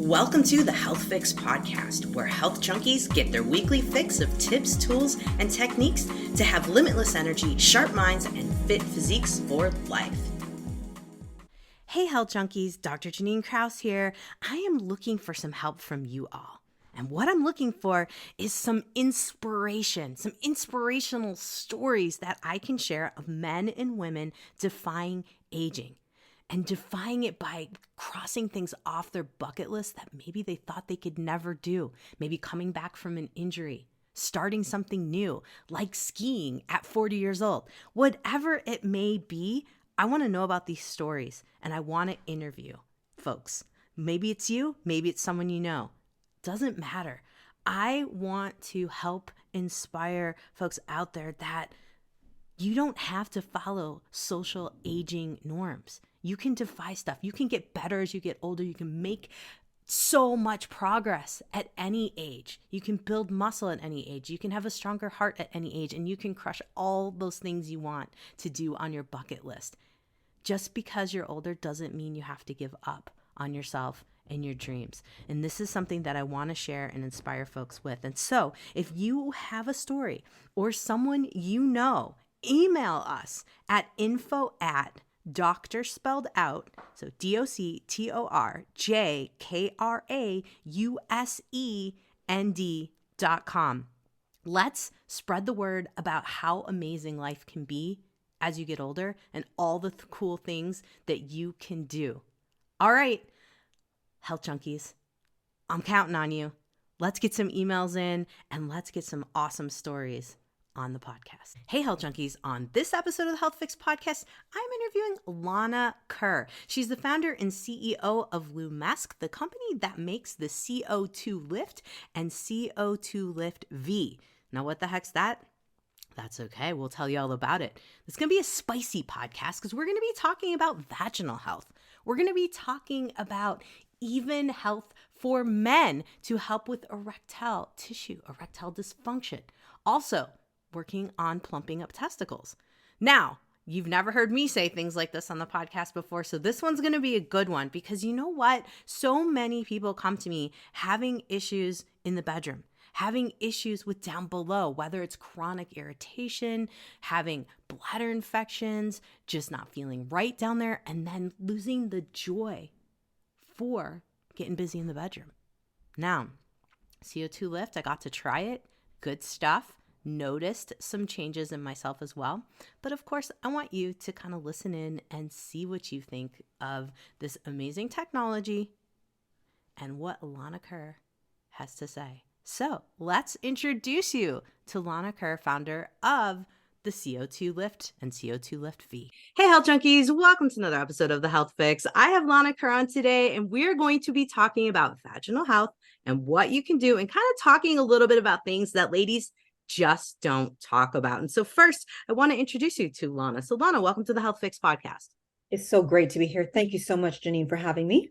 Welcome to the Health Fix podcast, where health junkies get their weekly fix of tips, tools, and techniques to have limitless energy, sharp minds, and fit physiques for life. Hey health junkies, Dr. Jannine Krause here. I am looking for some help from you all. And what I'm looking for is some inspiration, some inspirational stories that I can share of men and women defying aging. And defying it by crossing things off their bucket list that maybe they thought they could never do. Maybe coming back from an injury, starting something new, like skiing at 40 years old. Whatever it may be, I want to know about these stories and I want to interview folks. Maybe it's you, maybe it's someone you know. Doesn't matter. I want to help inspire folks out there that you don't have to follow social aging norms. You can defy stuff. You can get better as you get older. You can make so much progress at any age. You can build muscle at any age. You can have a stronger heart at any age, and you can crush all those things you want to do on your bucket list. Just because you're older doesn't mean you have to give up on yourself and your dreams. And this is something that I want to share and inspire folks with. And so if you have a story or someone you know, email us at info@Doctor spelled out, so DoctorJKRAUSEND.com. Let's spread the word about how amazing life can be as you get older and all the cool things that you can do. All right, health junkies, I'm counting on you. Let's get some emails in and let's get some awesome stories on the podcast. Hey health junkies, on this episode of the Health Fix podcast, I'm interviewing Lana Kerr. She's the founder and CEO of Lumesk, the company that makes the CO2Lift and CO2LiftV. Now what the heck's that? That's okay. We'll tell you all about it. It's going to be a spicy podcast because we're going to be talking about vaginal health. We're going to be talking about even health for men to help with erectile tissue, erectile dysfunction. Also, working on plumping up testicles. Now, you've never heard me say things like this on the podcast before, so this one's going to be a good one because you know what? So many people come to me having issues in the bedroom, having issues with down below, whether it's chronic irritation, having bladder infections, just not feeling right down there, and then losing the joy for getting busy in the bedroom. Now, CO2 Lift, I got to try it. Good stuff. Noticed some changes in myself as well. But of course, I want you to kind of listen in and see what you think of this amazing technology and what Lana Kerr has to say. So let's introduce you to Lana Kerr, founder of the CO2 Lift and CO2LiftV. Hey health junkies, welcome to another episode of the Health Fix. I have Lana Kerr on today and we're going to be talking about vaginal health and what you can do and kind of talking a little bit about things that ladies just don't talk about. And so first, I want to introduce you to Lana. So Lana, welcome to the Health Fix podcast. It's so great to be here. Thank you so much, Jannine, for having me.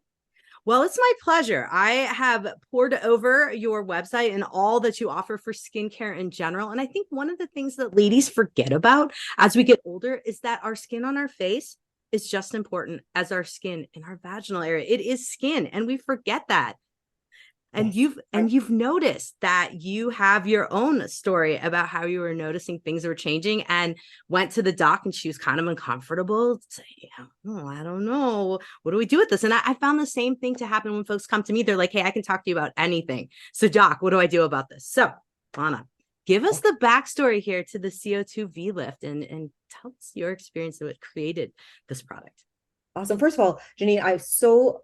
Well, it's my pleasure. I have poured over your website and all that you offer for skincare in general. And I think one of the things that ladies forget about as we get older is that our skin on our face is just important as our skin in our vaginal area. It is skin, and we forget that. And you've noticed that you have your own story about how you were noticing things were changing and went to the doc and she was kind of uncomfortable. Say, oh, I don't know. What do we do with this? And I found the same thing to happen when folks come to me. They're like, hey, I can talk to you about anything. So doc, what do I do about this? So Lana, give us the backstory here to the CO2V lift and tell us your experience of what created this product. Awesome. First of all, Jannine, I'm so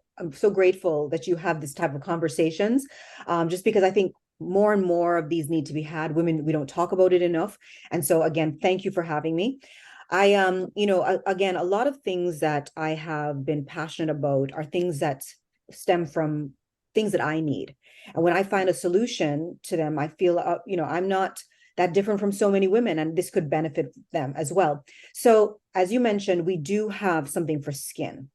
grateful that you have this type of conversations, just because I think more and more of these need to be had. Women, we don't talk about it enough. And so again, thank you for having me. Again, a lot of things that I have been passionate about are things that stem from things that I need. And when I find a solution to them, I feel, I'm not that different from so many women, and this could benefit them as well. So as you mentioned, we do have something for skin.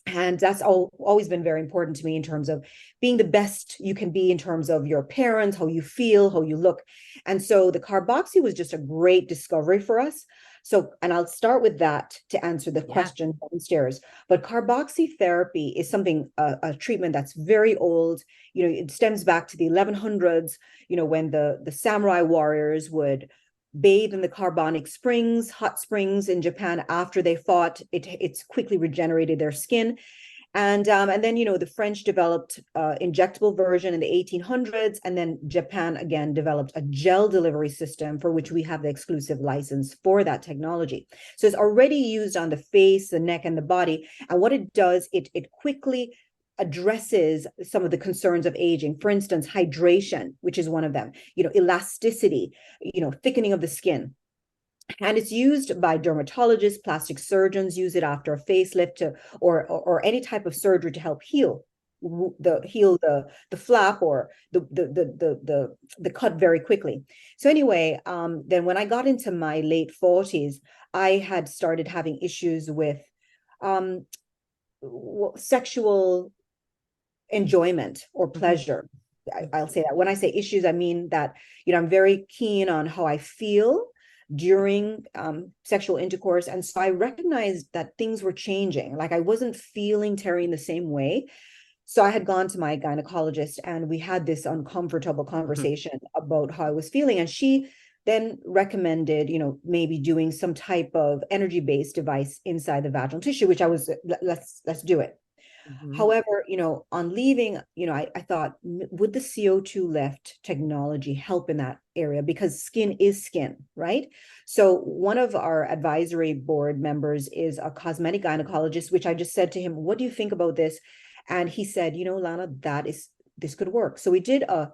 And that's always been very important to me in terms of being the best you can be in terms of your appearance, how you feel, how you look. And so the carboxy was just a great discovery for us. So, and I'll start with that to answer the Yeah. question downstairs. But carboxy therapy is something, a treatment that's very old. It stems back to the 1100s, when the samurai warriors would bathe in the carbonic springs, hot springs in Japan after they fought. It's quickly regenerated their skin. And then, the French developed injectable version in the 1800s, and then Japan again developed a gel delivery system for which we have the exclusive license for that technology. So it's already used on the face, the neck, and the body. And what it does, it quickly addresses some of the concerns of aging. For instance, hydration, which is one of them, elasticity, thickening of the skin. And it's used by dermatologists, plastic surgeons use it after a facelift or any type of surgery to help heal the flap or the cut very quickly. So anyway, then when I got into my late 40s, I had started having issues with sexual enjoyment or pleasure. I'll say that. When I say issues, I mean that, I'm very keen on how I feel during sexual intercourse. And so I recognized that things were changing. Like I wasn't feeling Terry in the same way. So I had gone to my gynecologist and we had this uncomfortable conversation about how I was feeling. And she then recommended, maybe doing some type of energy-based device inside the vaginal tissue, which I was, let's do it. However, on leaving, I thought, would the CO2Lift technology help in that area? Because skin is skin, right? So one of our advisory board members is a cosmetic gynecologist, which I just said to him, what do you think about this? And he said, Lana, this could work. So we did a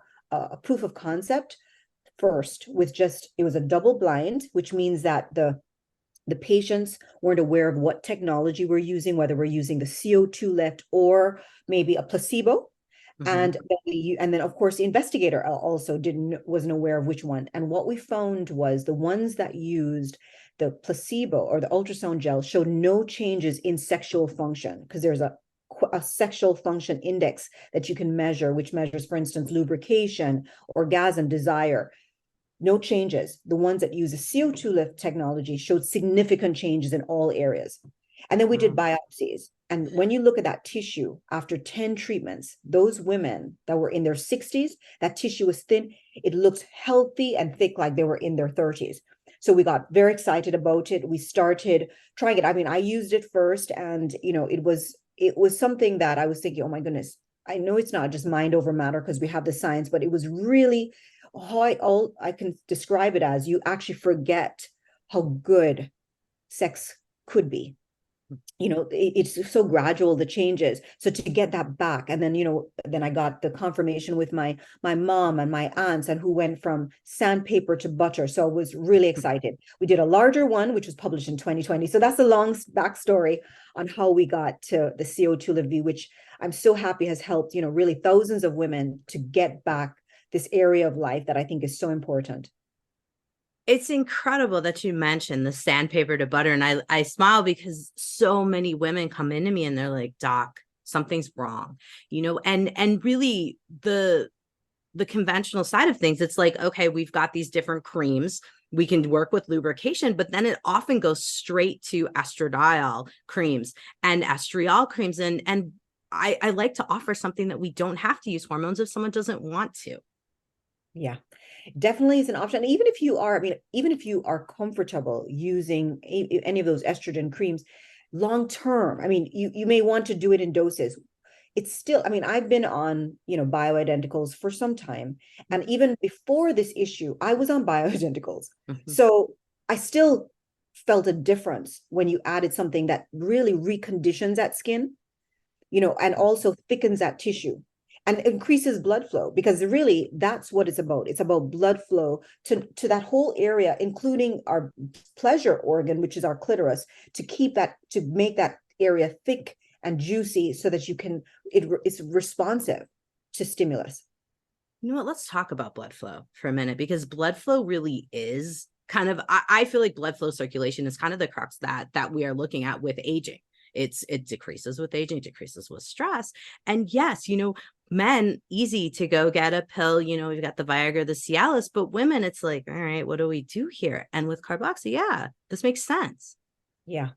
proof of concept first with it was a double blind, which means that the patients weren't aware of what technology we're using, whether we're using the CO2Lift or maybe a placebo. And then of course the investigator also wasn't aware of which one. And what we found was the ones that used the placebo or the ultrasound gel showed no changes in sexual function, because there's a sexual function index that you can measure, which measures, for instance, lubrication, orgasm, desire. No changes. The ones that use a CO2Lift technology showed significant changes in all areas. And then we did biopsies. And when you look at that tissue after 10 treatments, those women that were in their 60s, that tissue was thin. It looked healthy and thick like they were in their 30s. So we got very excited about it. We started trying it. I mean, I used it first and, it was something that I was thinking, oh my goodness, I know it's not just mind over matter because we have the science, but it was really how I can describe it as you actually forget how good sex could be. It's so gradual, the changes. So to get that back, and then I got the confirmation with my mom and my aunts, and who went from sandpaper to butter. So I was really excited. We did a larger one, which was published in 2020. So that's a long backstory on how we got to the CO2LiftV, which I'm so happy has helped, really thousands of women to get back this area of life that I think is so important. It's incredible that you mentioned the sandpaper to butter. And I smile because so many women come into me and they're like, doc, something's wrong, and really the conventional side of things, it's like, okay, we've got these different creams. We can work with lubrication, but then it often goes straight to estradiol creams and estriol creams. And I like to offer something that we don't have to use hormones if someone doesn't want to. Yeah, definitely is an option. And even if you are comfortable using any of those estrogen creams long term, you may want to do it in doses. It's still, I've been on, bioidenticals for some time. And even before this issue, I was on bioidenticals. So I still felt a difference when you added something that really reconditions that skin, and also thickens that tissue and increases blood flow, because really that's what it's about. It's about blood flow to that whole area, including our pleasure organ, which is our clitoris, to make that area thick and juicy so that it's responsive to stimulus. You know what? Let's talk about blood flow for a minute, because blood flow really is kind of, I feel like blood flow circulation is kind of the crux that we are looking at with aging. It decreases with aging, decreases with stress. And yes, men, easy to go get a pill. We've got the Viagra, the Cialis, but women, it's like, all right, what do we do here? And with carboxy, yeah, this makes sense. Yeah.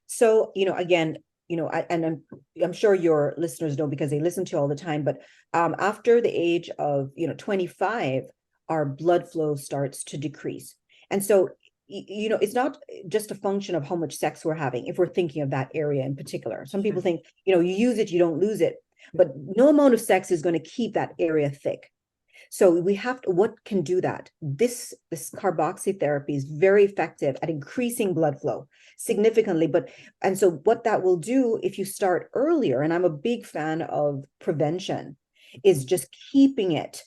So, again, and I'm sure your listeners know because they listen to you all the time, but after the age of, 25, our blood flow starts to decrease. And so, it's not just a function of how much sex we're having, if we're thinking of that area in particular. Some people think, you use it, you don't lose it, but no amount of sex is going to keep that area thick. So we have to, what can do that? This carboxy therapy is very effective at increasing blood flow significantly. And so what that will do if you start earlier, and I'm a big fan of prevention, is just keeping it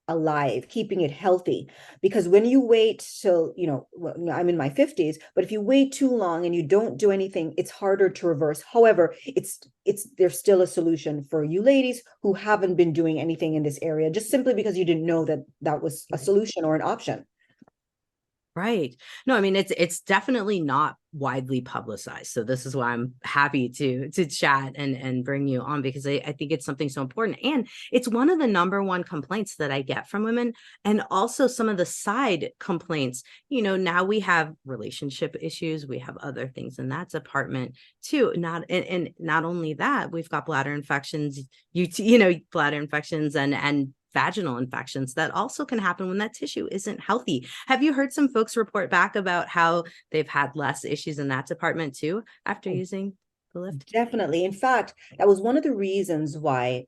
alive, keeping it healthy. Because when you wait till, I'm in my 50s, but if you wait too long and you don't do anything, it's harder to reverse. However, there's still a solution for you ladies who haven't been doing anything in this area, just simply because you didn't know that that was a solution or an option. Right. No, I mean, it's definitely not widely publicized. So this is why I'm happy to chat and bring you on, because I think it's something so important. And it's one of the number one complaints that I get from women, and also some of the side complaints. Now we have relationship issues, we have other things in that department too. And not only that, we've got bladder infections, bladder infections and vaginal infections that also can happen when that tissue isn't healthy. Have you heard some folks report back about how they've had less issues in that department too after using the lift? Definitely. In fact, that was one of the reasons why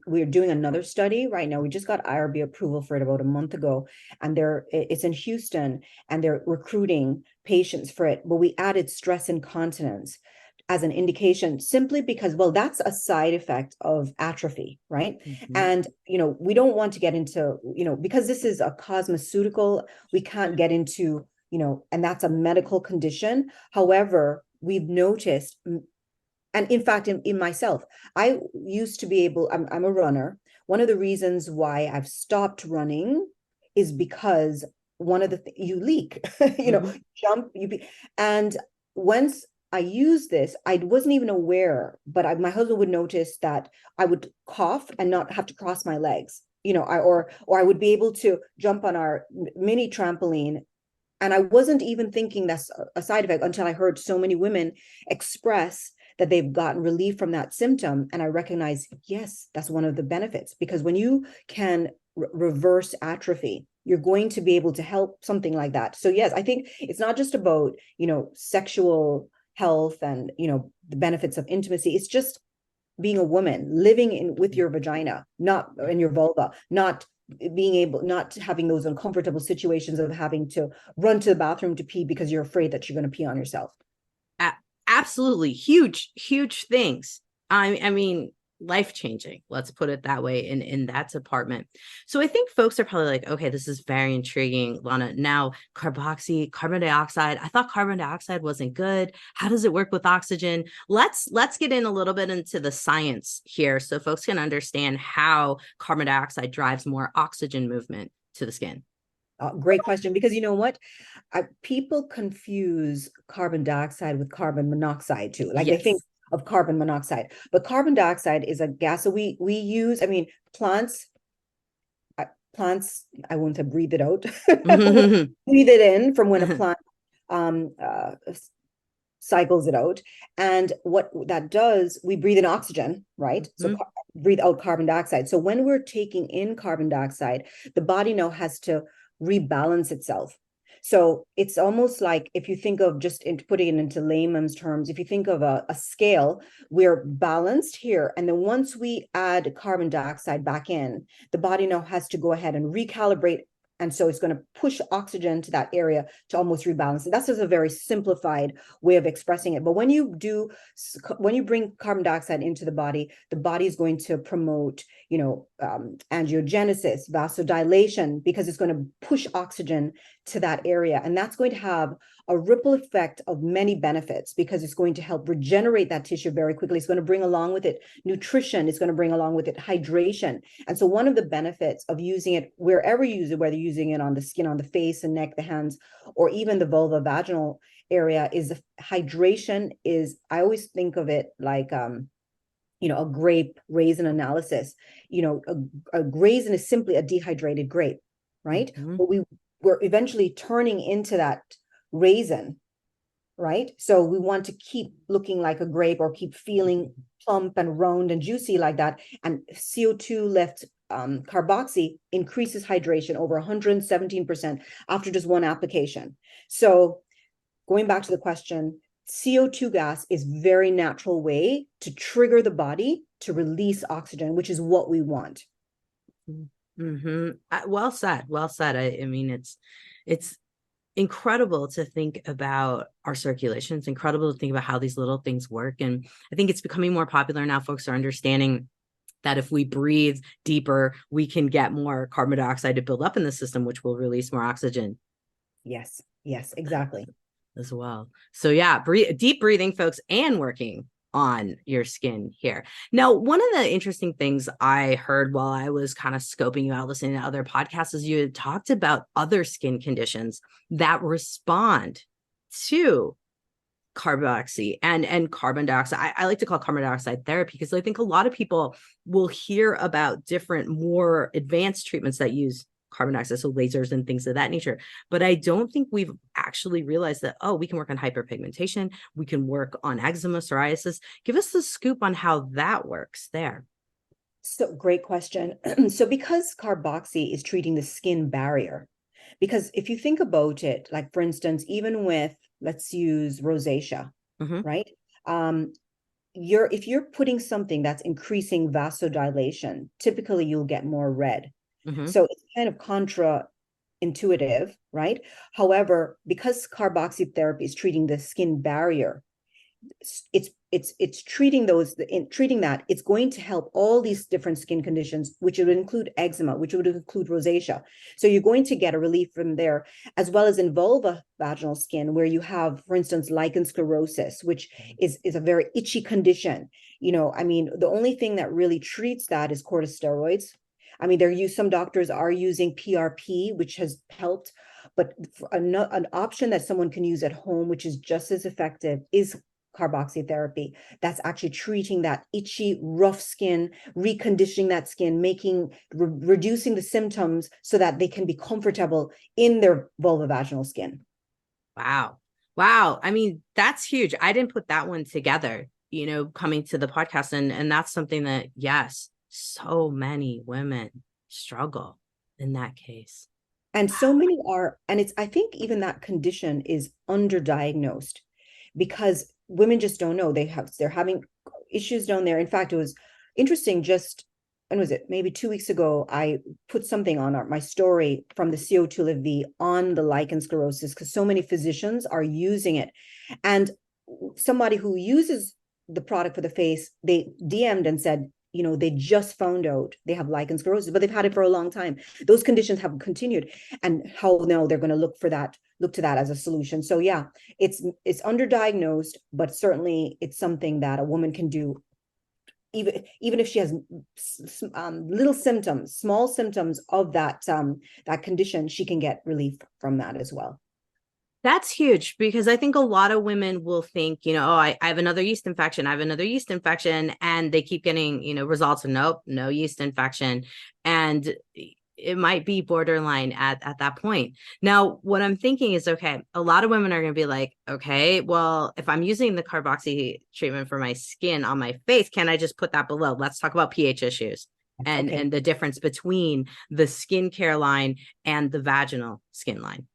we're doing another study right now. We just got IRB approval for it about a month ago, and it's in Houston, and they're recruiting patients for it. But we added stress incontinence as an indication, simply because, well, that's a side effect of atrophy, right? Mm-hmm. And, we don't want to get into, because this is a cosmeceutical, we can't get into, and that's a medical condition. However, we've noticed, and in fact, in myself, I used to be able, I'm a runner. One of the reasons why I've stopped running is because you leak, jump, and once I used this, I wasn't even aware, but my husband would notice that I would cough and not have to cross my legs, or I would be able to jump on our mini trampoline. And I wasn't even thinking that's a side effect until I heard so many women express that they've gotten relief from that symptom. And I recognize, yes, that's one of the benefits, because when you can reverse atrophy, you're going to be able to help something like that. So yes, I think it's not just about, sexual health and, the benefits of intimacy. It's just being a woman, living with your vagina, not in your vulva, not having those uncomfortable situations of having to run to the bathroom to pee because you're afraid that you're going to pee on yourself. Absolutely. Huge things. I mean, life-changing, let's put it that way, in that department. So I think folks are probably like, okay, this is very intriguing, Lana. Now, carboxy, carbon dioxide. I thought carbon dioxide wasn't good. How does it work with oxygen? Let's get in a little bit into the science here so folks can understand how carbon dioxide drives more oxygen movement to the skin. Great question, because you know what? People confuse carbon dioxide with carbon monoxide too. Like they think of carbon monoxide, but carbon dioxide is a gas that we use. I mean, plants, I won't have breathe it out, breathe it in from when a plant cycles it out. And what that does, we breathe in oxygen, right? So breathe out carbon dioxide. So when we're taking in carbon dioxide, the body now has to rebalance itself. So it's almost like, if you think of, just putting it into layman's terms, if you think of a scale, we're balanced here. And then once we add carbon dioxide back in, the body now has to go ahead and recalibrate. And so it's going to push oxygen to that area to almost rebalance it. That's just a very simplified way of expressing it. But when you bring carbon dioxide into the body is going to promote, angiogenesis, vasodilation, because it's going to push oxygen to that area. And that's going to have a ripple effect of many benefits, because it's going to help regenerate that tissue very quickly. It's going to bring along with it nutrition. It's going to bring along with it hydration. And so one of the benefits of using it wherever you use it, whether you're using it on the skin, on the face and neck, the hands, or even the vulva vaginal area, is the hydration. I always think of it like a grape raisin analysis, a raisin is simply a dehydrated grape, right? Mm-hmm. But we're eventually turning into that raisin, right? So we want to keep looking like a grape or keep feeling plump and round and juicy like that. And CO2 lift carboxy increases hydration over 117% after just one application. So going back to the question, CO2 gas is very natural way to trigger the body to release oxygen, which is what we want. Mm-hmm. Well said. Well said. I mean, it's incredible to think about our circulation. It's incredible to think about how these little things work. And I think it's becoming more popular now. Folks are understanding that if we breathe deeper, we can get more carbon dioxide to build up in the system, which will release more oxygen. Yes, yes, exactly. As well. So yeah, deep breathing, folks, and working on your skin here. Now, one of the interesting things I heard while I was kind of scoping you out, listening to other podcasts, is you had talked about other skin conditions that respond to carboxy and carbon dioxide. I like to call carbon dioxide therapy because I think a lot of people will hear about different, more advanced treatments that use carbon dioxide, so lasers and things of that nature. But I don't think we've actually realized that, oh, we can work on hyperpigmentation, we can work on eczema, psoriasis. Give us the scoop on how that works there. So great question. So because carboxy is treating the skin barrier, because if you think about it, like for instance, even with, let's use rosacea, Mm-hmm. right? If you're putting something that's increasing vasodilation, typically you'll get more red. Mm-hmm. So it's kind of intuitive, right? However, because carboxy therapy is treating the skin barrier, it's treating that, it's going to help all these different skin conditions, which would include eczema, which would include rosacea. So you're going to get a relief from there, as well as in vulva vaginal skin, where you have, for instance, lichen sclerosis, which is a very itchy condition. I mean, the only thing that really treats that is corticosteroids. I mean, some doctors are using PRP, which has helped, but an option that someone can use at home, which is just as effective, is carboxy therapy. That's actually treating that itchy, rough skin, reconditioning that skin, reducing the symptoms so that they can be comfortable in their vulvovaginal skin. Wow. Wow. I mean, that's huge. I didn't put that one together, coming to the podcast. And that's something that, yes, so many women struggle in that case. And so many are, and I think even that condition is underdiagnosed because women just don't know they're having issues down there. In fact, it was interesting, just when was it, maybe 2 weeks ago, I put something on my story from the CO2LiftV on the lichen sclerosis, because so many physicians are using it. And somebody who uses the product for the face, they DM'd and said, they just found out they have lichen sclerosis, but they've had it for a long time. Those conditions have continued, and how now they're going to look to that as a solution. So yeah, it's underdiagnosed, but certainly it's something that a woman can do, even if she has little symptoms, small symptoms of that condition, she can get relief from that as well. That's huge, because I think a lot of women will think, oh, I have another yeast infection. I have another yeast infection. And they keep getting, results of nope, no yeast infection. And it might be borderline at that point. Now, what I'm thinking is, okay, a lot of women are going to be like, okay, well, if I'm using the carboxy treatment for my skin on my face, can I just put that below? Let's talk about pH issues and the difference between the skincare line and the vaginal skin line.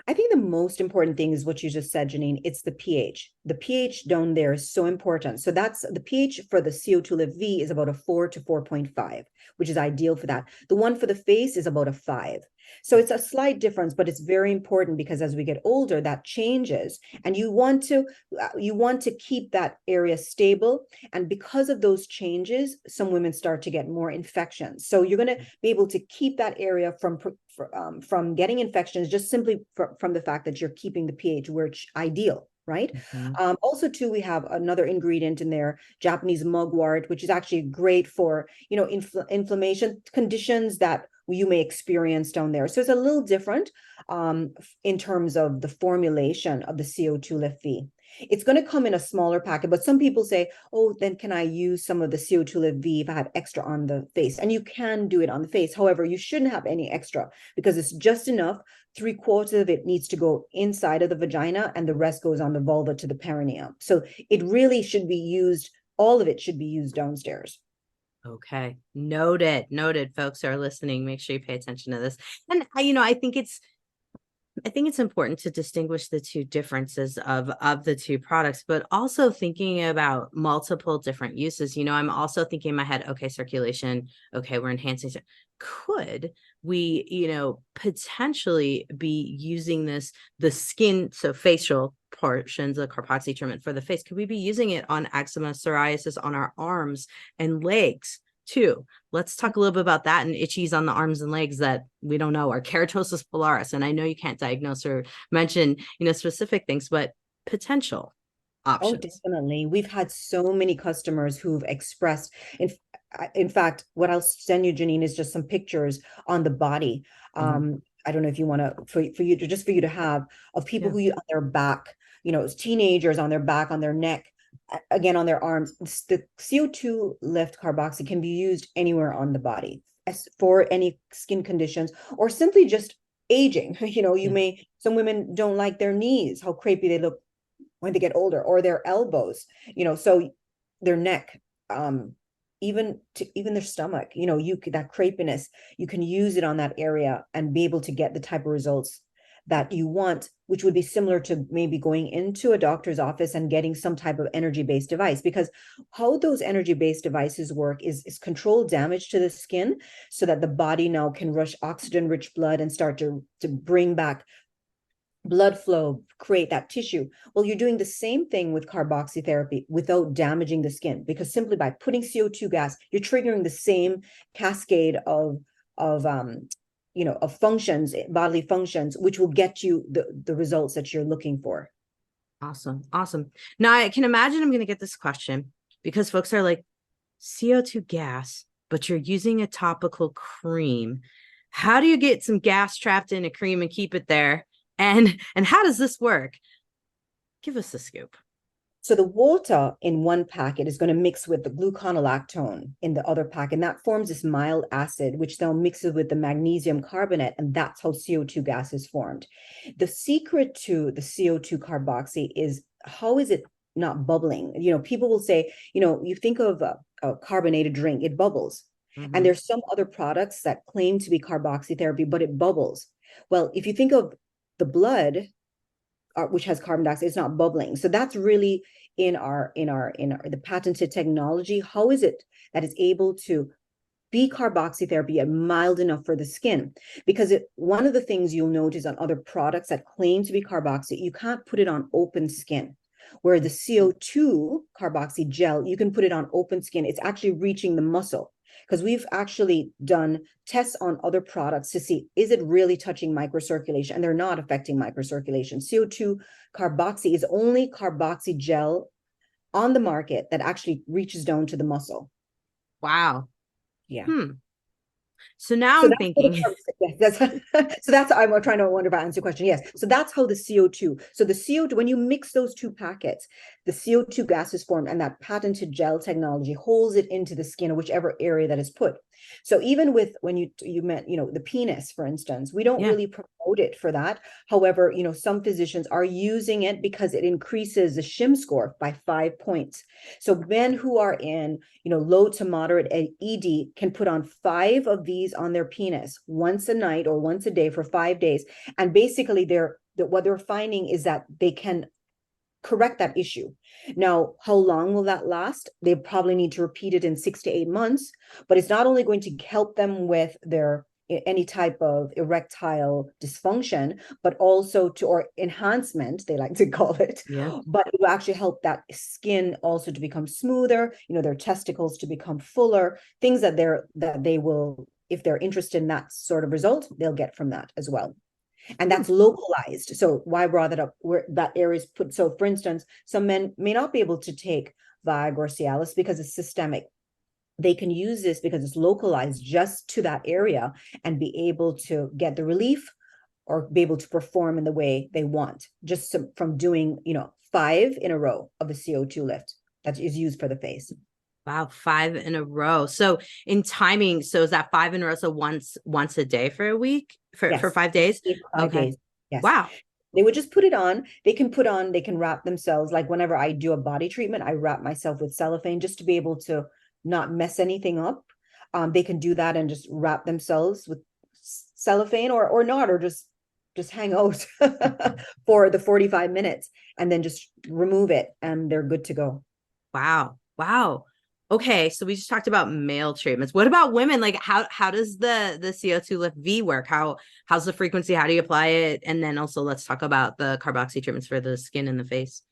I think the most important thing is what you just said, Jannine. It's the pH. The pH down there is so important. So that's the pH for the CO2LiftV is about a 4 to 4.5, which is ideal for that. The one for the face is about a 5. So it's a slight difference, but it's very important because as we get older, that changes, and you want to keep that area stable. And because of those changes, some women start to get more infections. So you're going to be able to keep that area from getting infections just simply from the fact that you're keeping the pH where it's ideal. Right. Mm-hmm. Also, too, we have another ingredient in there, Japanese mugwort, which is actually great for, inflammation conditions that you may experience down there. So it's a little different in terms of the formulation of the CO2LiftV. It's going to come in a smaller packet, but some people say, oh, then can I use some of the CO2Lift V if I have extra on the face? And you can do it on the face. However, you shouldn't have any extra because it's just enough. 3/4 of it needs to go inside of the vagina and the rest goes on the vulva to the perineum. So it really should be used, all of it should be used downstairs. Okay. Noted. Folks who are listening, make sure you pay attention to this. And I think it's important to distinguish the two differences of the two products, but also thinking about multiple different uses. I'm also thinking in my head, okay, circulation, okay, we're enhancing. Could we, potentially be using the skin, so facial portions of carboxy treatment for the face? Could we be using it on eczema, psoriasis, on our arms and legs too? Let's talk a little bit about that and itchies on the arms and legs that we don't know, or keratosis pilaris. And I know you can't diagnose or mention, specific things, but potential Oh, options. definitely. We've had so many customers who've expressed, in fact, what I'll send you, Jannine, is just some pictures on the body. Mhm. I don't know if you want to, for you to, just for you to have, of people Yeah. who on their back, teenagers on their back, on their neck, again, on their arms. The CO2 lift carboxy can be used anywhere on the body as for any skin conditions or simply just aging. Yeah. Some women don't like their knees, how crepey they look when they get older, or their elbows, so their neck, even their stomach, that crepiness, you can use it on that area and be able to get the type of results that you want, which would be similar to maybe going into a doctor's office and getting some type of energy-based device. Because how those energy-based devices work is control damage to the skin so that the body now can rush oxygen-rich blood and start to bring back blood flow, create that tissue. Well, you're doing the same thing with carboxy therapy without damaging the skin, because simply by putting CO2 gas, you're triggering the same cascade of functions, bodily functions, which will get you the results that you're looking for. Awesome. Now I can imagine I'm going to get this question because folks are like, CO2 gas, but you're using a topical cream. How do you get some gas trapped in a cream and keep it there? And how does this work? Give us the scoop. So the water in one packet is going to mix with the gluconolactone in the other packet, and that forms this mild acid, which then mixes with the magnesium carbonate, and that's how CO2 gas is formed. The secret to the CO2 carboxy is, how is it not bubbling? People will say, you think of a carbonated drink, it bubbles. And there's some other products that claim to be carboxy therapy, but it bubbles. Well, if you think of the blood, which has carbon dioxide, it's not bubbling. So that's really in the patented technology. How is it that it's able to be carboxy therapy and mild enough for the skin? Because one of the things you'll notice on other products that claim to be carboxy, you can't put it on open skin. Where the CO2 carboxy gel, you can put it on open skin. It's actually reaching the muscle. Because we've actually done tests on other products to see, is it really touching microcirculation? And they're not affecting microcirculation. CO2 carboxy is only carboxy gel on the market that actually reaches down to the muscle. Wow. Yeah. So now So I'm thinking, I'm trying to wonder if I answer your question. Yes. So that's how the CO2. So the CO2, when you mix those two packets, the CO2 gas is formed, and that patented gel technology holds it into the skin or whichever area that is put. So even with when you meant, the penis, for instance, we don't yeah. really promote it for that. However, some physicians are using it because it increases the shim score by 5 points. So men who are in, low to moderate ED can put on 5 of these on their penis once a night or once a day for 5 days. And basically what they're finding is that they can correct that issue. Now, how long will that last? They probably need to repeat it in 6 to 8 months, but it's not only going to help them with their any type of erectile dysfunction, but also or enhancement, they like to call it. Yeah. But it will actually help that skin also to become smoother, their testicles to become fuller, things that they will, if they're interested in that sort of result, they'll get from that as well. And that's localized. So why I brought it up, where that area is put. So for instance, some men may not be able to take Viagra or Cialis because it's systemic. They can use this because it's localized just to that area and be able to get the relief or be able to perform in the way they want, just from doing, 5 in a row of the CO2 lift that is used for the face. Wow, 5 in a row. So in timing, so is that 5 in a row? So once a day for a week for Yes, 5 days? 5 days. Okay. Yes. Wow. They would just put it on. They can wrap themselves. Like whenever I do a body treatment, I wrap myself with cellophane just to be able to not mess anything up. They can do that and just wrap themselves with cellophane or not, or just hang out for the 45 minutes and then just remove it and they're good to go. Wow. Wow. Okay, so we just talked about male treatments. What about women? Like how does the CO2Lift V work? How's the frequency? How do you apply it? And then also let's talk about the carboxy treatments for the skin and the face.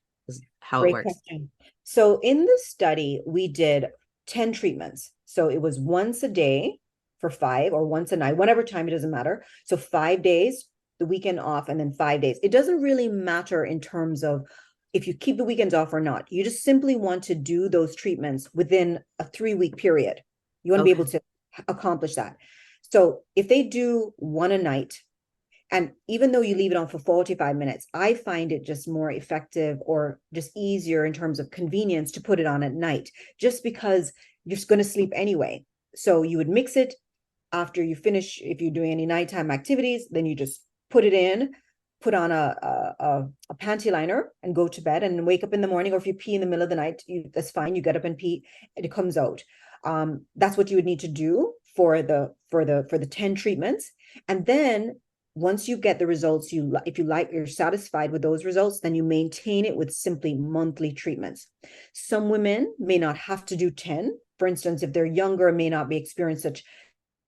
How it Great works. question. So in the study, we did 10 treatments. So it was once a day for 5 or once a night, whenever time, it doesn't matter. So 5 days, the weekend off, and then 5 days. It doesn't really matter in terms of if you keep the weekends off or not. You just simply want to do those treatments within a 3-week period. You want to be able Okay. to accomplish that. So if they do one a night, and even though you leave it on for 45 minutes, I find it just more effective or just easier in terms of convenience to put it on at night, just because you're just going to sleep anyway. So you would mix it after you finish, if you're doing any nighttime activities, then you just put it in, put on a panty liner and go to bed and wake up in the morning. Or if you pee in the middle of the night, that's fine. You get up and pee and it comes out. That's what you would need to do for the 10 treatments. And then once you get the results, if you're satisfied with those results, then you maintain it with simply monthly treatments. Some women may not have to do 10. For instance, if they're younger, may not be experiencing such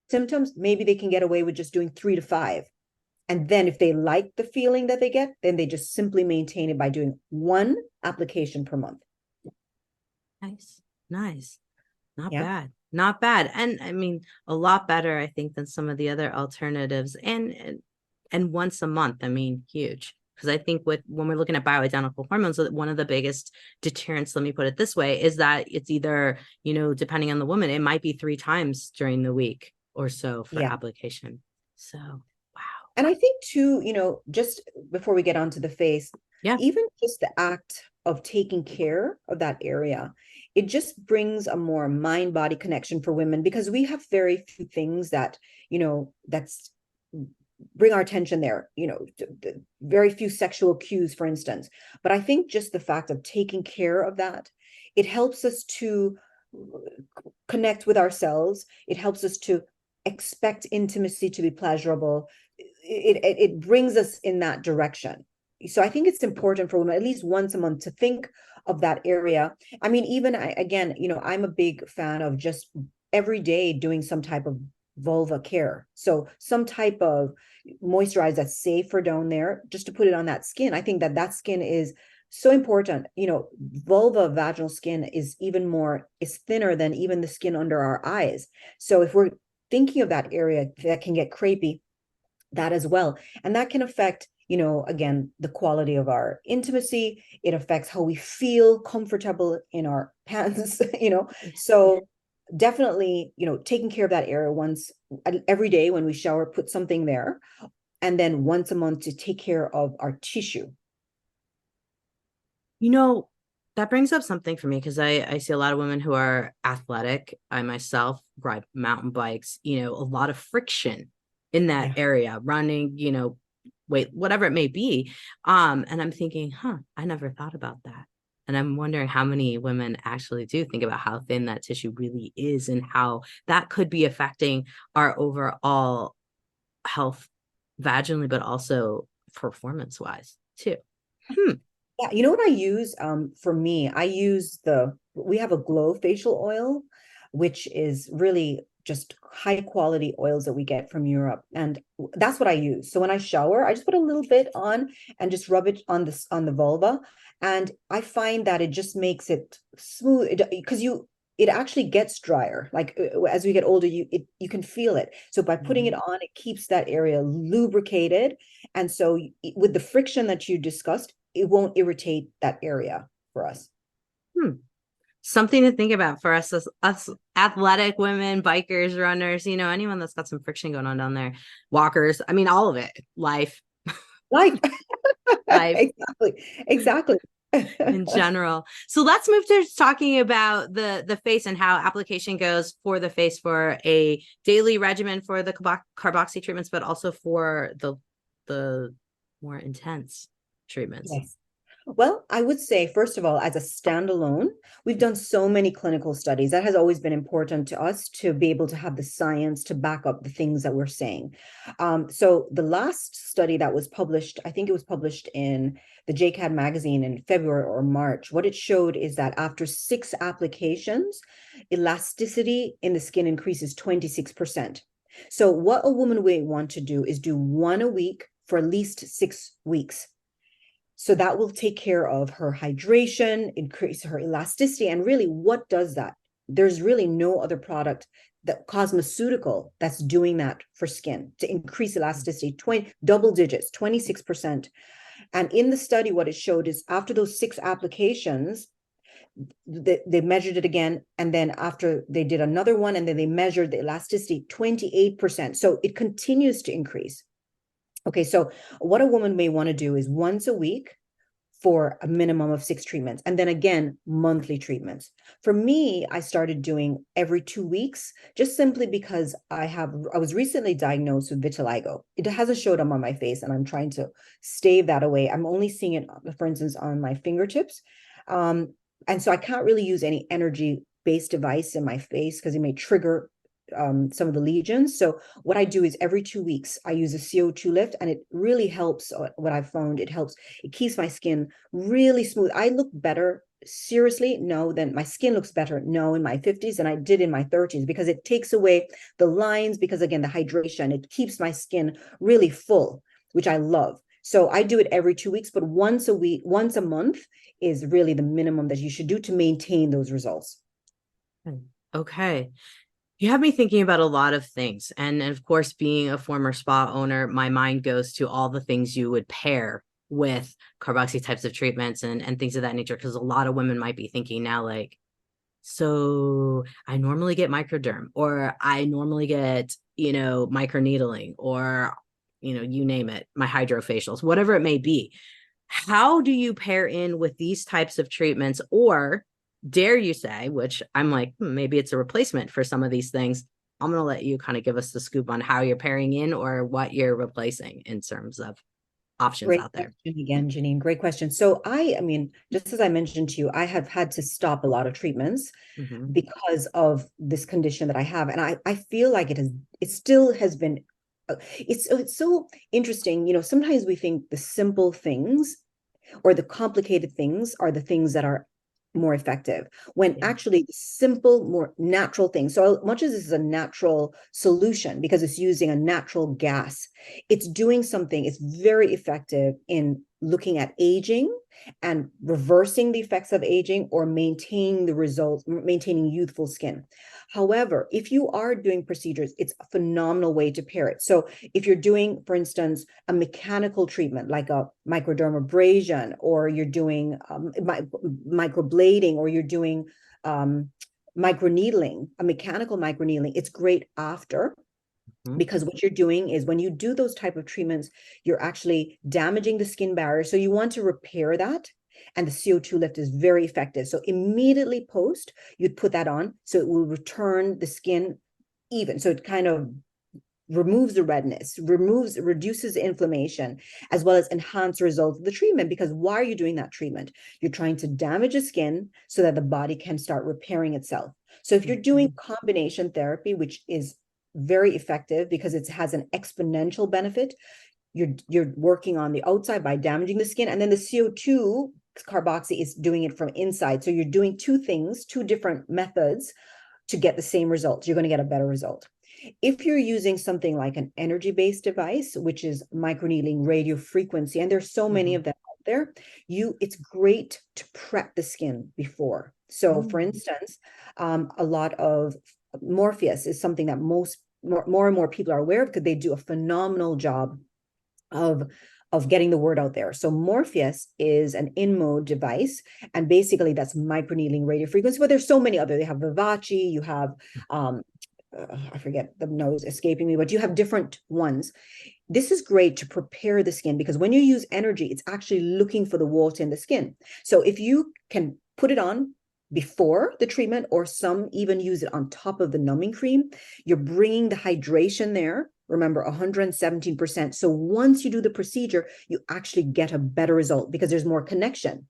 symptoms, maybe they can get away with just doing 3 to 5. And then if they like the feeling that they get, then they just simply maintain it by doing one application per month. Nice. Nice. Not Yeah. bad. Not bad. And I mean, a lot better, I think, than some of the other alternatives. And once a month, I mean, huge. Because I think when we're looking at bioidentical hormones, one of the biggest deterrents, let me put it this way, is that it's either, depending on the woman, it might be 3 times during the week or so for Yeah. application. So, wow. And I think too, just before we get onto the face, Yeah. even just the act of taking care of that area, it just brings a more mind body connection for women, because we have very few things that, that's bring our attention there, very few sexual cues, for instance. But I think just the fact of taking care of that, it helps us to connect with ourselves. It helps us to expect intimacy to be pleasurable. It brings us in that direction. So I think it's important for women at least once a month to think of that area. I mean, even again, I'm a big fan of just every day doing some type of vulva care. So some type of moisturize that's safe for down there, just to put it on that skin. I think that skin is so important. Vulva vaginal skin is thinner than even the skin under our eyes. So if we're thinking of that area, that can get crepey, that as well. And that can affect, again, the quality of our intimacy. It affects how we feel comfortable in our pants, So definitely, taking care of that area every day when we shower, put something there. And then once a month to take care of our tissue. That brings up something for me, because I see a lot of women who are athletic. I myself ride mountain bikes, a lot of friction in that Yeah. area, running, weight, whatever it may be. And I'm thinking, I never thought about that. And I'm wondering how many women actually do think about how thin that tissue really is and how that could be affecting our overall health vaginally, but also performance wise too. Yeah, you know what I use? For me, we have a Glow facial oil, which is really just high quality oils that we get from Europe. And that's what I use. So when I shower, I just put a little bit on and just rub it on the vulva. And I find that it just makes it smooth, because it actually gets drier. Like as we get older, you can feel it. So by putting it on, it keeps that area lubricated. And so with the friction that you discussed, it won't irritate that area for us. Something to think about for us athletic women, bikers, runners, anyone that's got some friction going on down there, walkers. I mean, all of it. Life. Like Life. exactly. in general. So let's move to talking about the face and how application goes for the face for a daily regimen for the carboxy treatments, but also for the more intense treatments. Yes. Well, I would say, first of all, as a standalone, we've done so many clinical studies. That has always been important to us to be able to have the science to back up the things that we're saying. So the last study that was published, I think it was published in the JCAD magazine in February or March. What it showed is that after 6 applications, elasticity in the skin increases 26%. So what a woman may want to do is do 1 a week for at least 6 weeks. So that will take care of her hydration, increase her elasticity. And really, what does that? There's really no other product that cosmeceutical that's doing that for skin to increase elasticity, 20 double digits, 26%. And in the study, what it showed is after those 6 applications, they measured it again. And then after they did another one, and then they measured the elasticity, 28%. So it continues to increase. Okay, so what a woman may want to do is once a week for a minimum of 6 treatments, and then again, monthly treatments. For me, I started doing every 2 weeks, just simply because I was recently diagnosed with vitiligo. It hasn't showed up on my face, and I'm trying to stave that away. I'm only seeing it, for instance, on my fingertips. And so I can't really use any energy-based device in my face because it may trigger some of the lesions. So what I do is every 2 weeks, I use a CO2 lift, and it really helps. What I've found, it keeps my skin really smooth. I look better, seriously, no, than my skin looks better, no, in my 50s than I did in my 30s, because it takes away the lines, because again, the hydration, it keeps my skin really full, which I love. So I do it every 2 weeks, but once a week, once a month is really the minimum that you should do to maintain those results. Okay. You have me thinking about a lot of things. And of course, being a former spa owner, my mind goes to all the things you would pair with carboxy types of treatments and things of that nature. Because a lot of women might be thinking now, like, so I normally get microderm, or I normally get, microneedling, or, you name it, my hydrofacials, whatever it may be. How do you pair in with these types of treatments, or dare you say, which I'm like, maybe it's a replacement for some of these things. I'm going to let you kind of give us the scoop on how you're pairing in or what you're replacing in terms of options Great out there. question again, Jannine. Great question. So I mean, just as I mentioned to you, I have had to stop a lot of treatments because of this condition that I have. And I feel like it still has been, it's so interesting. Sometimes we think the simple things or the complicated things are the things that are more effective, when actually the simple, more natural things. So much as this is a natural solution because it's using a natural gas, it's doing something, it's very effective in looking at aging and reversing the effects of aging, or maintaining the results, maintaining youthful skin. However, if you are doing procedures, it's a phenomenal way to pair it. So if you're doing, for instance, a mechanical treatment like a microdermabrasion, or you're doing microblading, or you're doing microneedling, a mechanical microneedling, it's great after. Because what you're doing is, when you do those type of treatments, you're actually damaging the skin barrier. So you want to repair that. And the CO2 lift is very effective. So immediately post, you'd put that on. So it will return the skin even. So it kind of removes the redness, reduces inflammation, as well as enhance the results of the treatment. Because why are you doing that treatment? You're trying to damage the skin so that the body can start repairing itself. So if you're doing combination therapy, which is very effective because it has an exponential benefit, you're working on the outside by damaging the skin, and then the CO2 carboxy is doing it from inside. So you're doing 2 things, 2 different methods to get the same results. You're going to get a better result. If you're using something like an energy-based device, which is microneedling, radio frequency, and there's so many of them out there, it's great to prep the skin before. So for instance, a lot of Morpheus is something that more and more people are aware of, because they do a phenomenal job of getting the word out there. So Morpheus is an in-mode device, and basically that's microneedling, radio frequency. But there's so many other. They have Vivace, you have I forget, the nose escaping me, but you have different ones. this is great to prepare the skin, because when you use energy, it's actually looking for the water in the skin. So if you can put it on before the treatment, or some even use it on top of the numbing cream, you're bringing the hydration there. Remember, 117%. So once you do the procedure, you actually get a better result because there's more connection.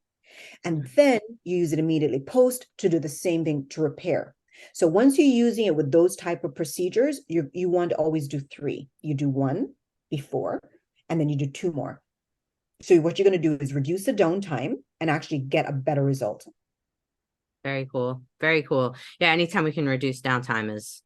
And then you use it immediately post to do the same thing to repair. So once you're using it with those type of procedures, you want to always do 3. You do 1 before, and then you do 2 more. So what you're going to do is reduce the downtime and actually get a better result. Very cool. Very cool. Yeah, anytime we can reduce downtime is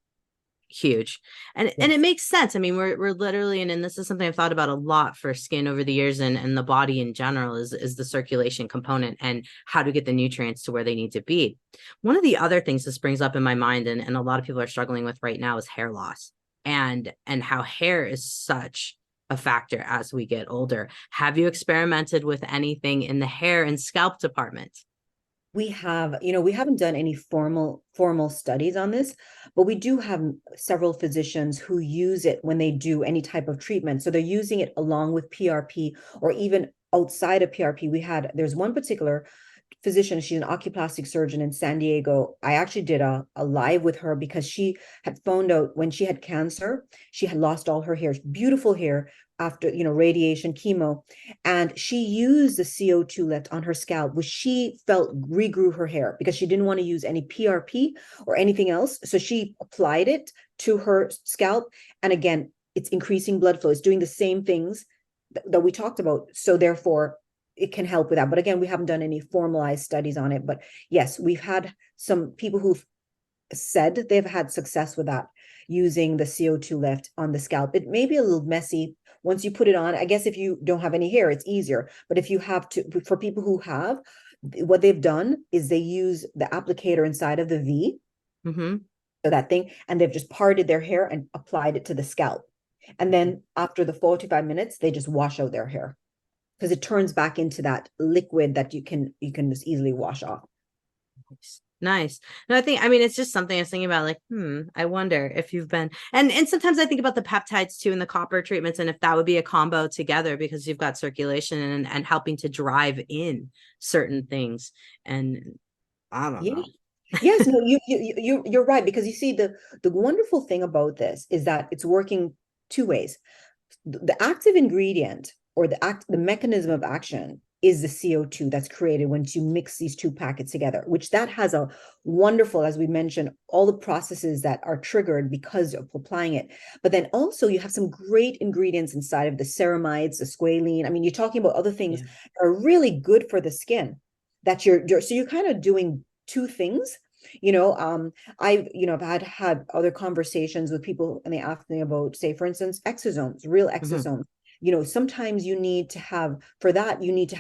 huge. And it makes sense. I mean, we're literally, and this is something I've thought about a lot for skin over the years, and the body in general, is the circulation component and how to get the nutrients to where they need to be. One of the other things this brings up in my mind, and a lot of people are struggling with right now, is hair loss, and how hair is such a factor as we get older. Have you experimented with anything in the hair and scalp department? We have, we haven't done any formal studies on this, but we do have several physicians who use it when they do any type of treatment. So they're using it along with PRP, or even outside of PRP. There's one particular physician, she's an oculoplastic surgeon in San Diego. I actually did a live with her because she had found out when she had cancer, she had lost all her hair, beautiful hair, after radiation, chemo, and she used the CO2 lift on her scalp, which she felt regrew her hair, because she didn't want to use any PRP or anything else. So she applied it to her scalp, and again, it's increasing blood flow. It's doing the same things that we talked about. So therefore, it can help with that. But again, we haven't done any formalized studies on it. But yes, we've had some people who've said they've had success with that, using the CO2 lift on the scalp. It may be a little messy once you put it on. I guess if you don't have any hair, it's easier. But if you have to, for people who have, what they've done is they use the applicator inside of the V, so that thing, and they've just parted their hair and applied it to the scalp. And then after the 45 minutes, they just wash out their hair, because it turns back into that liquid that you can just easily wash off. Nice. No, I mean, it's just something I was thinking about, like, I wonder if you've been, and sometimes I think about the peptides too, and the copper treatments, and if that would be a combo together, because you've got circulation and helping to drive in certain things. And I don't know. Yes, no, you're right, because you see, the wonderful thing about this is that it's working 2 ways. The active ingredient, or the mechanism of action, is the CO2 that's created once you mix these 2 packets together, which that has a wonderful, as we mentioned, all the processes that are triggered because of applying it. But then also you have some great ingredients inside of the ceramides, the squalene. I mean, you're talking about other things that are really good for the skin, that so you're kind of doing 2 things. I've had other conversations with people, and they ask me about, say, for instance, exosomes, real exosomes. Sometimes you need to have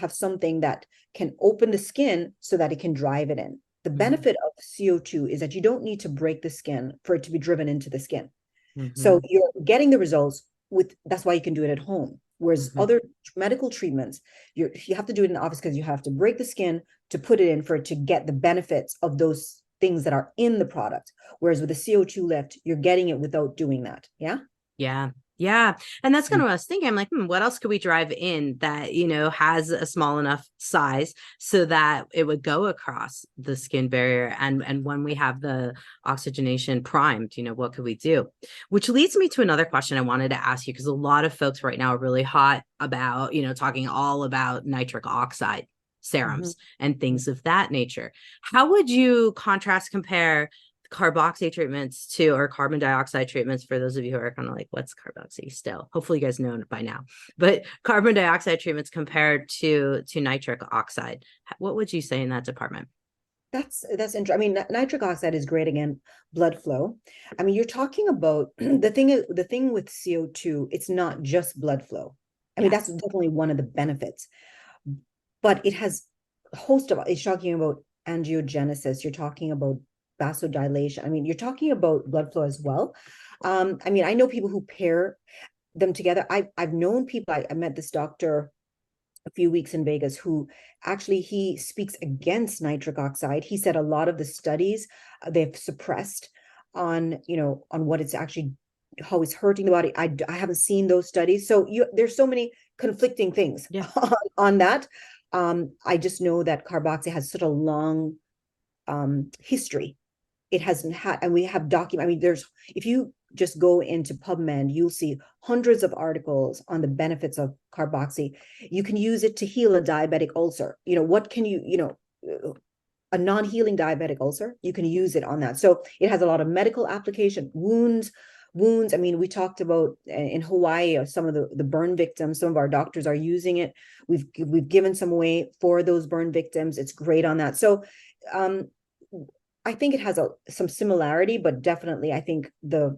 something that can open the skin so that it can drive it in. The benefit of CO2 is that you don't need to break the skin for it to be driven into the skin. So you're getting the results that's why you can do it at home. Whereas other medical treatments, you have to do it in the office, because you have to break the skin to put it in for it to get the benefits of those things that are in the product. Whereas with the CO2 lift, you're getting it without doing that. Yeah. Yeah. Yeah. And that's kind of what I was thinking. I'm like, what else could we drive in that, has a small enough size so that it would go across the skin barrier? And when we have the oxygenation primed, what could we do? Which leads me to another question I wanted to ask you, because a lot of folks right now are really hot about, talking all about nitric oxide serums and things of that nature. How would you compare carboxy treatments to, or carbon dioxide treatments, for those of you who are kind of like, what's carboxy still? Hopefully you guys know it by now. But carbon dioxide treatments compared to nitric oxide, what would you say in that department? That's interesting. I mean, nitric oxide is great, again, blood flow. I mean, you're talking about the thing with CO2, it's not just blood flow. I mean, that's definitely one of the benefits, but it has a host of, it's talking about angiogenesis, you're talking about vasodilation. I mean, you're talking about blood flow as well. I mean, I know people who pair them together. I've known people, I met this doctor a few weeks in Vegas who actually, he speaks against nitric oxide. He said a lot of the studies they've suppressed on what it's actually how it's hurting the body. I haven't seen those studies. So there's so many conflicting things Yeah. on that. I just know that carboxy has such a long history. It hasn't had, and we have document. I mean, there's, if you just go into PubMed, you'll see hundreds of articles on the benefits of carboxy. You can use it to heal a diabetic ulcer. What can a non-healing diabetic ulcer, you can use it on that. So it has a lot of medical application. Wounds. I mean, we talked about in Hawaii, some of the burn victims, some of our doctors are using it. We've given some away for those burn victims. It's great on that. So I think it has some similarity, but definitely I think the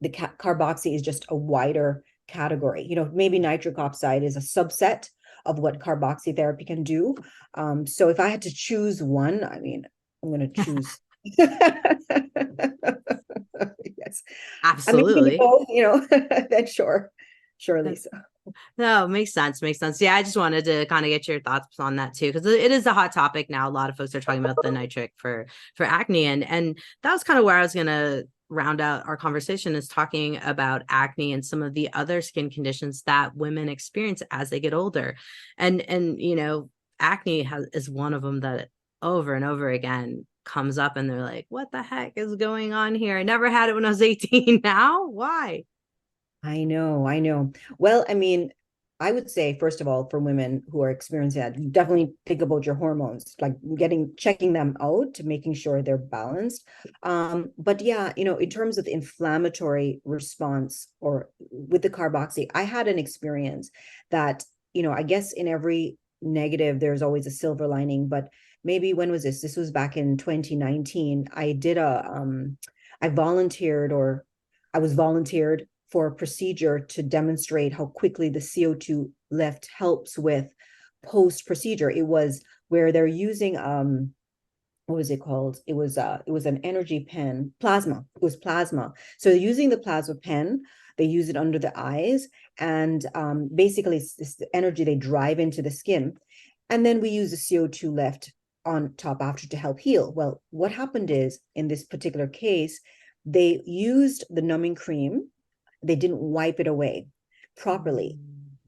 carboxy is just a wider category. Maybe nitric oxide is a subset of what carboxy therapy can do. So if I had to choose one, I mean, I'm going to choose. Yes. I mean, we can do Absolutely. both, then sure, Lisa. No, makes sense. Makes sense. Yeah, I just wanted to kind of get your thoughts on that too, because it is a hot topic now. A lot of folks are talking about the nitric for acne, and that was kind of where I was gonna round out our conversation, is talking about acne and some of the other skin conditions that women experience as they get older, and acne is one of them that over and over again comes up, and they're like, "What the heck is going on here? I never had it when I was 18. Now, why?" I know, I know. Well, I mean, I would say, first of all, for women who are experiencing that, definitely think about your hormones, like checking them out to making sure they're balanced. But yeah, in terms of inflammatory response or with the carboxy, I had an experience that, I guess in every negative, there's always a silver lining, but maybe when was this? This was back in 2019. I volunteered, or I was volunteered for a procedure to demonstrate how quickly the CO2 lift helps with post procedure. It was where they're using what was it called? It was an energy pen, plasma. It was plasma. So using the plasma pen, they use it under the eyes, and basically it's the energy they drive into the skin, and then we use the CO2 lift on top after to help heal. Well, what happened is in this particular case, they used the numbing cream, they didn't wipe it away properly.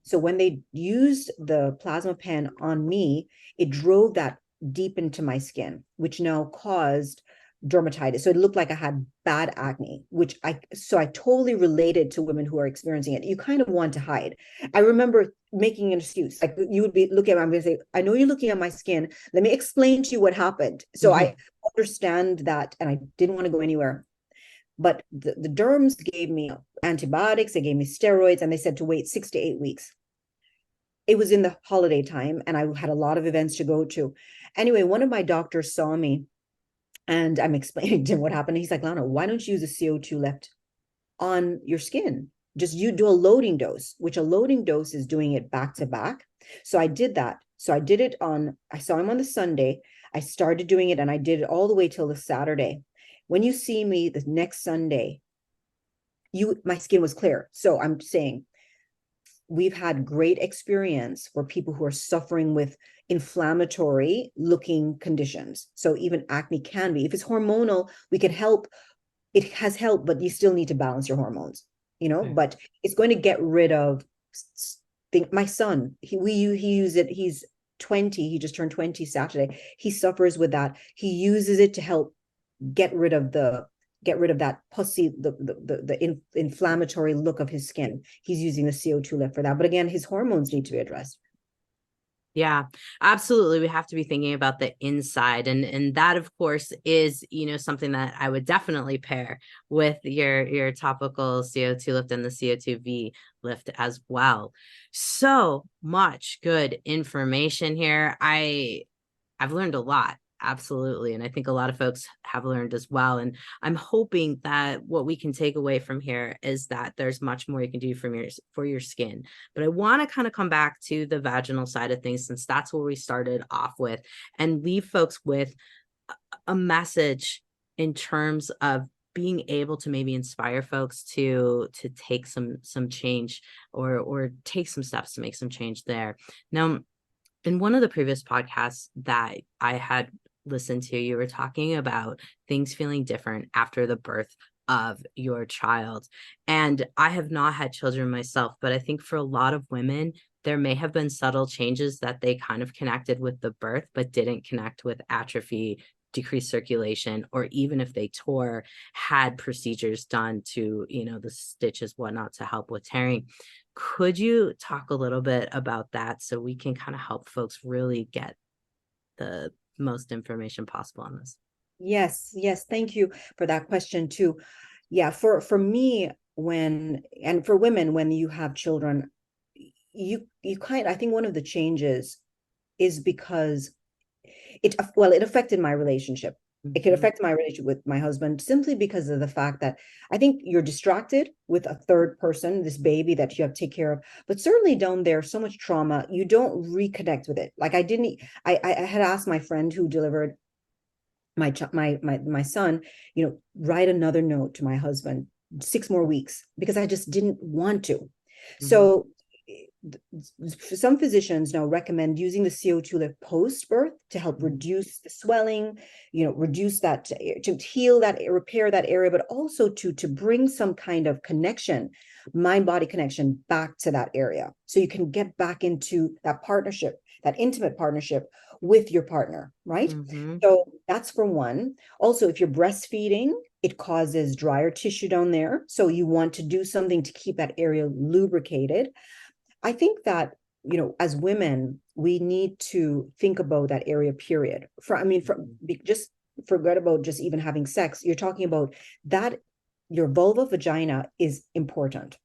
So when they used the plasma pen on me, it drove that deep into my skin, which now caused dermatitis. So it looked like I had bad acne, so I totally related to women who are experiencing it. You kind of want to hide. I remember making an excuse. Like, you would be looking at me, I'm going to say, I know you're looking at my skin. Let me explain to you what happened. So Mhm. I understand that, and I didn't want to go anywhere. But the derms gave me antibiotics, they gave me steroids, and they said to wait 6 to 8 weeks. It was in the holiday time, and I had a lot of events to go to. Anyway, one of my doctors saw me, and I'm explaining to him what happened. He's like, Lana, why don't you use a CO2 lift on your skin? Just you do a loading dose, which a loading dose is doing it back to back. So I did that. So I saw him on the Sunday. I started doing it, and I did it all the way till the Saturday. When you see me the next Sunday, my skin was clear. So I'm saying we've had great experience for people who are suffering with inflammatory looking conditions. So even acne can be, if it's hormonal, we can help. It has help, but you still need to balance your hormones, Right. but it's going to get rid of my son, he use it. He's 20. He just turned 20 Saturday. He suffers with that. He uses it to help get rid of that pussy, the inflammatory look of his skin. He's using the CO2 lift for that. But again, his hormones need to be addressed. Yeah, absolutely. We have to be thinking about the inside. And that, of course, is, something that I would definitely pair with your topical CO2 lift and the CO2V lift as well. So much good information here. I've learned a lot. Absolutely. And I think a lot of folks have learned as well. And I'm hoping that what we can take away from here is that there's much more you can do for your skin. But I want to kind of come back to the vaginal side of things, since that's where we started off with, and leave folks with a message in terms of being able to maybe inspire folks to take some change, or take some steps to make some change there. Now, in one of the previous podcasts that I had listened to, you were talking about things feeling different after the birth of your child. And I have not had children myself, but I think for a lot of women, there may have been subtle changes that they kind of connected with the birth, but didn't connect with atrophy, decreased circulation, or even if they tore, had procedures done to, the stitches, whatnot, to help with tearing. Could you talk a little bit about that so we can kind of help folks really get the most information possible on this? Yes, yes. Thank you for that question too. Yeah, for me, and for women, when you have children, I think one of the changes is because it affected my relationship. It could affect my relationship with my husband simply because of the fact that I think you're distracted with a third person, this baby that you have to take care of. But certainly down there, so much trauma, you don't reconnect with it. Like I had asked my friend who delivered my son, write another note to my husband 6 more weeks, because I just didn't want to. So some physicians now recommend using the CO2 lift post birth to help reduce the swelling, reduce that, to heal that, repair that area, but also to bring some kind of connection, mind body connection, back to that area, so you can get back into that partnership, that intimate partnership with your partner, right? So that's for one. Also, if you're breastfeeding, it causes drier tissue down there, so you want to do something to keep that area lubricated. I think that, as women, we need to think about that area, period. Just forget about just even having sex. You're talking about that, your vulva vagina is important.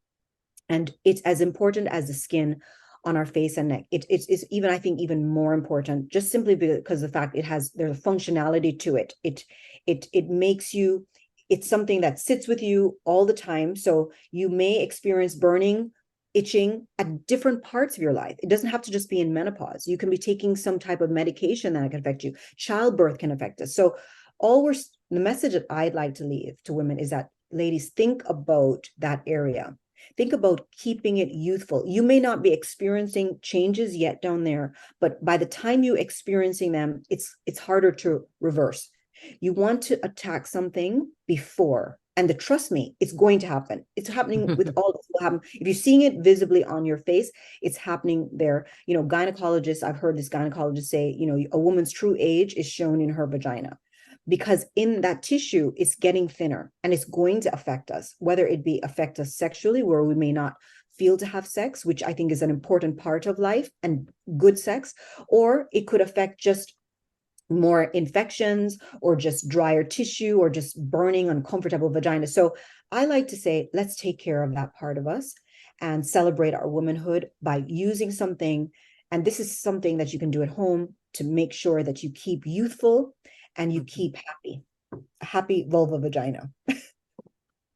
And it's as important as the skin on our face and neck. It's even, I think, even more important, just simply because of the fact there's a functionality to it. It makes you, it's something that sits with you all the time. So you may experience burning, itching at different parts of your life. It doesn't have to just be in menopause. You can be taking some type of medication that can affect you. Childbirth can affect us. So the message that I'd like to leave to women is that, ladies, think about that area. Think about keeping it youthful. You may not be experiencing changes yet down there, but by the time you're experiencing them, it's harder to reverse. You want to attack something before. And trust me, it's going to happen. It's happening with all this will happen. If you're seeing it visibly on your face, it's happening there. Gynecologists, I've heard this gynecologist say, a woman's true age is shown in her vagina, because in that tissue, it's getting thinner and it's going to affect us, whether it be affect us sexually, where we may not feel to have sex, which I think is an important part of life and good sex, or it could affect just more infections or just drier tissue or just burning, uncomfortable vagina. So I like to say, let's take care of that part of us and celebrate our womanhood by using something. And this is something that you can do at home to make sure that you keep youthful and you keep a happy vulva vagina.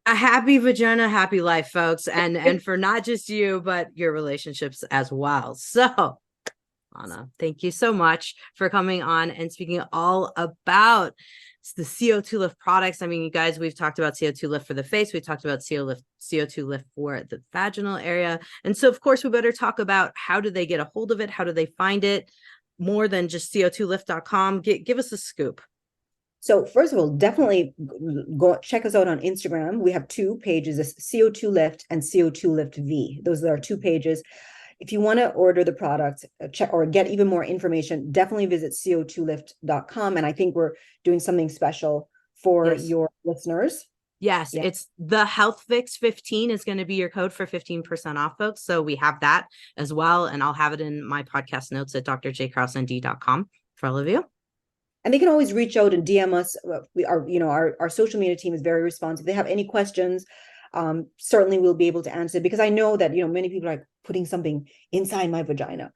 A happy vagina, happy life, folks. And for not just you, but your relationships as well. So, Lana, thank you so much for coming on and speaking all about the CO2 lift products. I mean, you guys, we've talked about CO2 lift for the face. We talked about CO2 lift for the vaginal area. And so, of course, we better talk about how do they get a hold of it? How do they find it? More than just CO2Lift.com. Give us a scoop. So first of all, definitely go check us out on Instagram. We have 2 pages, CO2 Lift and CO2LiftV. Those are our 2 pages. If you want to order the product, check or get even more information, definitely visit CO2Lift.com. And I think we're doing something special for your listeners. Yes, it's the Health Fix 15 is going to be your code for 15% off, folks. So we have that as well. And I'll have it in my podcast notes at drjkrauseND.com for all of you. And they can always reach out and DM us. Our social media team is very responsive. If they have any questions, certainly we'll be able to answer, because I know that, many people are like putting something inside my vagina,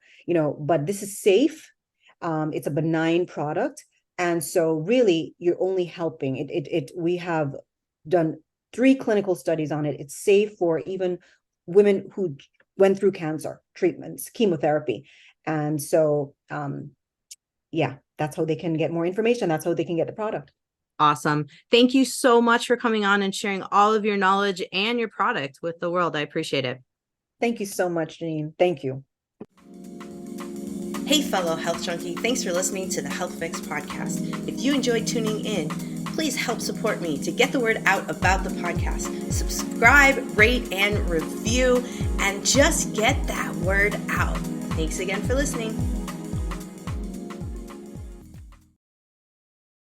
but this is safe. It's a benign product. And so really you're only helping it. We have done 3 clinical studies on it. It's safe for even women who went through cancer treatments, chemotherapy. And so, that's how they can get more information. That's how they can get the product. Awesome. Thank you so much for coming on and sharing all of your knowledge and your product with the world. I appreciate it. Thank you so much, Jannine. Thank you. Hey, fellow health junkie, thanks for listening to the Health Fix podcast. If you enjoyed tuning in, please help support me to get the word out about the podcast. Subscribe, rate, and review, and just get that word out. Thanks again for listening.